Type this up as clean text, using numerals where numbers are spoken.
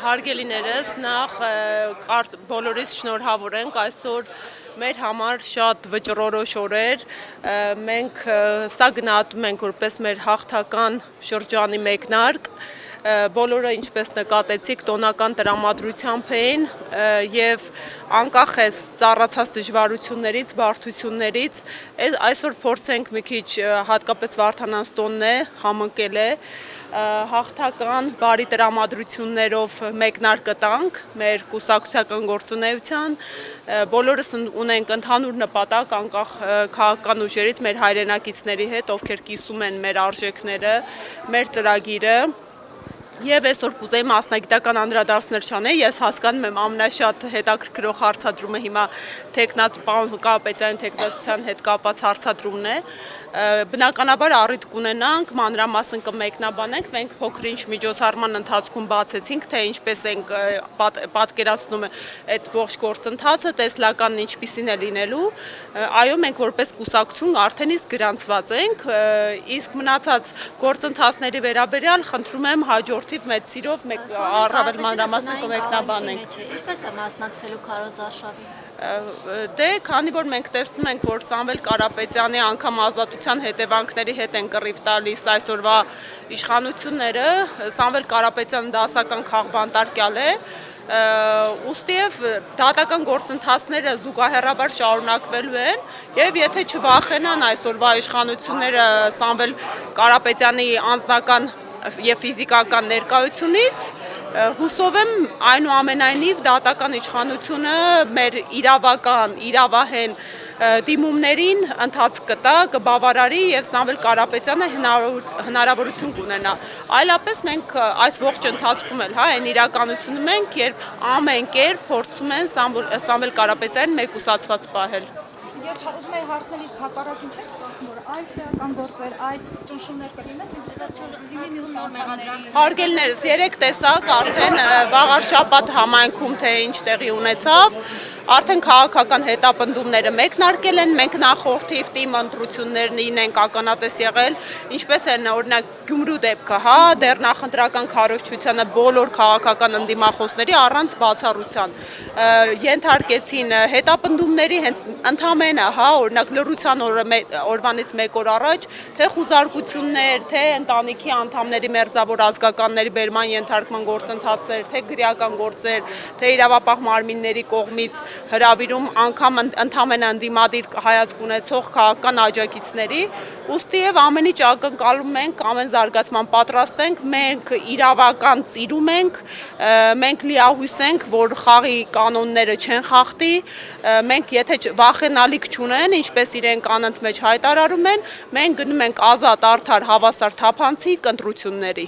Հարգելիներս, նախ բոլորիս շնորհավորենք, այսօր մեր համար շատ վճռորոշ օրեր, մենք սա գնահատում ենք որպես մեր հաղթական շրջանի մեկնարկ, բոլորը ինչպես նկատեցիք տոնական տրամադրությամբ էին և անկախ է ծառացած դժվարություններից, բարդություններից, այսօր փորձենք մի քիչ հատկապես Վարդանանց տոնն է, համընկել է, հաղթական բարի տրամադրություններով մեկնարկը տանք մեր կուսակցական գործունեության, բոլորս ունենք ընդհանուր նպատակ անկախ քաղաքական ուժերից մեր հայրենակիցների հետ, ովքեր կիսում են մեր արժեքները, մեր ծրագիրը Եվ այսօր կուզեի մասնագիտական անդրադարձներ չանել, ես հասկանում եմ ամենաշատ հետաքրքրող հարցադրումը հիմա պարոն Կարապետյանի թեկնածության հետ կապված հարցադրումն է, բնականաբար առիթ կունենանք, մանրամասն կմեկնաբանենք, մենք փոքր-ինչ միջոցառման ընթացքում բացեցինք, թե ինչպես ենք պատկերացնում այդ ողջ գործընթացը, տեսլականն ինչպիսին է լինելու, այո մենք որպես կուսակցություն արդեն իսկ գրանցված ենք, իսկ մնացած գործընթացների վերաբերյալ խնդրում եմ հաջորդիվ մեծ սիրով առավել մանրամասն կմեկնաբանենք։ Ինչպես է մասնակցելու քարոզարշավին։ Դե, քանի որ մենք տեսնում ենք, որ Սամվել Կարապետյանի անգամ ազատության հետևանքների հետ են կռիվ տալիս այսօրվա իշխանությունները, Սամվել Կարապետյանը դասական քաղբանտարկյալ է, ուստիև դատական գործընթացները զուգահեռաբար շարունակվելու են և եթե չվախենան այսօրվա իշխանությունները Սամվել Կարապետյանի անձնական և ֆիզիկական ներկայությունից, հուսով եմ այնուամենայնիվ դատական իշխանությունը մեր իրավական, իրավահեն դիմումներին ընթացք կտա, կբավարարի և Սամվել Կարապետյանը հնարավորություն կունենա, այլապես մենք այս ողջ ընթացքում էլ այն իրականությունում ենք, երբ ամեն կերպ փորձում են Սամվել Կարապետյանին մեկուսացված պահել։ Ես ուզում եի հարցնել իսկ հակառակին չեք սպասում, որ այլ քրեական գործեր, այլ ճնշումներ կլինեն, Հարգելիներս, երեք տեսակ արդեն վաղար շաբաթ համայնքում թե ինչ տեղի ունեցավ, արդեն քաղաքական հետապնդումները մեկնարկել են, մենք նախորդիվ թիմ ընտրություններին ենք ականատես եղել, ինչպես են օրինակ Գյումրու դեպքը, դեռ նախընտրական քարոզչությանը բոլոր քաղաքական ընդդիմախոսների առանց բացառության ենթարկեցին հետապնդումների հենց ընդամենը, օրինակ լռության օրվանից մեկ օր առաջ, թե խուզարկություններ, թե ընտանիքի անդամների մերձավոր ազգականների բերման ենթարկման գործընթացներ, թե գրական գործեր, թե իրավապահ մարմինների կողմից հրավիրում անգամ ընդամենը ընդդիմադիր հայացք ունեցող քաղաքական աջակիցների, ուստիև ամեն ինչ ակնկալում ենք, ամեն զարգացման պատրաստ ենք, մենք իրավական ծիրում ենք, մենք լիահույս ենք, որ խաղի կանոնները չեն խախտի, մենք եթե վախենալիք չունեն, ինչպես իրենք անընդմեջ հայտարարում են, մենք գնում ենք ազատ, արդար, հավասար, թափանցիկ ընտրությունների։